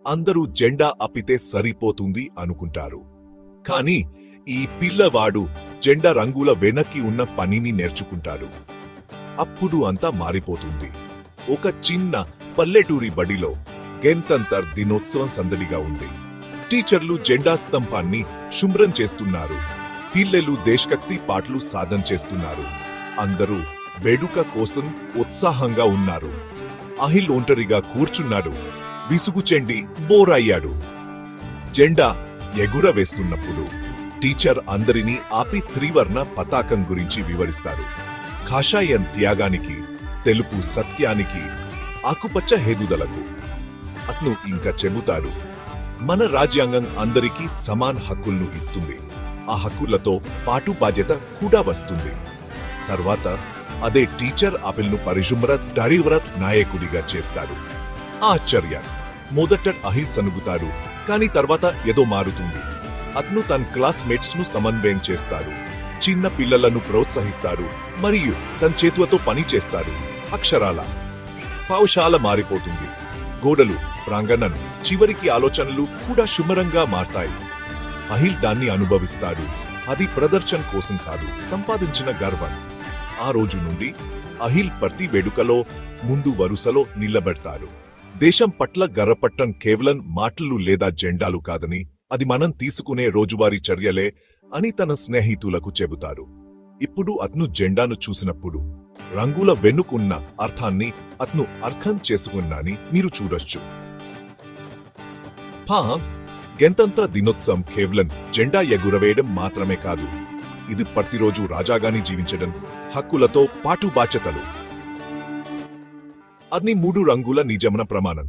అందరూ జెండా అప్పితే సరిపోతుంది అనుకుంటారు. కానీ ఈ పిల్లవాడు జెండా రంగుల వెనక్కి ఉన్న పనిని నేర్చుకుంటాడు. అప్పుడు అంతా మారిపోతుంది. ఒక చిన్న పల్లెటూరి బడిలో గణతంత్ర దినోత్సవం సందడిగా ఉంది. టీచర్లు జెండా స్తంభాన్ని శుభ్రం చేస్తున్నారు. పిల్లలు దేశభక్తి పాటలు సాధన చేస్తున్నారు. అందరూ వేడుక కోసం ఉత్సాహంగా ఉన్నారు. అహిల్ ఒంటరిగా కూర్చున్నాడు. విసుగు చెంది బోరయ్యాడు. జెండా ఎగురవేస్తున్నప్పుడు టీచర్ అందరినీ ఆపి త్రివర్ణ పతాకం గురించి వివరిస్తారు. కాషాయం త్యాగానికి, తెలుపు సత్యానికి, ఆకుపచ్చ హేదుదలకు. అతను ఇంకా చెబుతాడు, మన రాజ్యాంగం అందరికీ సమాన హక్కులను ఇస్తుంది. ఆ హక్కులతో పాటు బాధ్యత కూడా వస్తుంది. తర్వాత అదే టీచర్ ఆపిల్ను పరిశుభ్ర డరివ్రత్ నాయకుడిగా చేస్తాడు. ఆశ్చర్య! మొదట అహిల్ సనుగుతాడు, కానీ తర్వాత ఏదో మారుతుంది. అతను తన క్లాస్మేట్స్ ను సమన్వయం చేస్తాడు, చిన్న పిల్లలను ప్రోత్సహిస్తాడు మరియు తన చేతులతో పని చేస్తాడు. అక్షరాల పాఠశాల మారిపోతుంది. గోడలు, ప్రాంగణం, చివరికి ఆలోచనలు కూడా శుభ్రంగా మారతాయి. అహిల్ దాన్ని అనుభవిస్తాడు. అది ప్రదర్శన కోసం కాదు, సంపాదించిన గర్వం. ఆ రోజు నుండి అహిల్ ప్రతి వేడుకలో ముందు వరుసలో నిలబెడతారు. దేశం పట్ల గర్వపట్టం కేవలం మాటలు లేదా జెండాలు కాదని, అది మనం తీసుకునే రోజువారీ చర్యలే అని తన స్నేహితులకు చెబుతారు. ఇప్పుడు అతను జెండాను చూసినప్పుడు రంగుల వెనుకున్న అర్థాన్ని అతను అర్థం చేసుకున్నాని మీరు చూడొచ్చు. గణతంత్ర దినోత్సవం కేవలం జెండా ఎగురవేయడం మాత్రమే కాదు, ఇది ప్రతిరోజు రాజాగాని జీవించడం, హక్కులతో పాటు బాధ్యతలు. అన్ని 3 రంగుల నిజమన ప్రమాణం.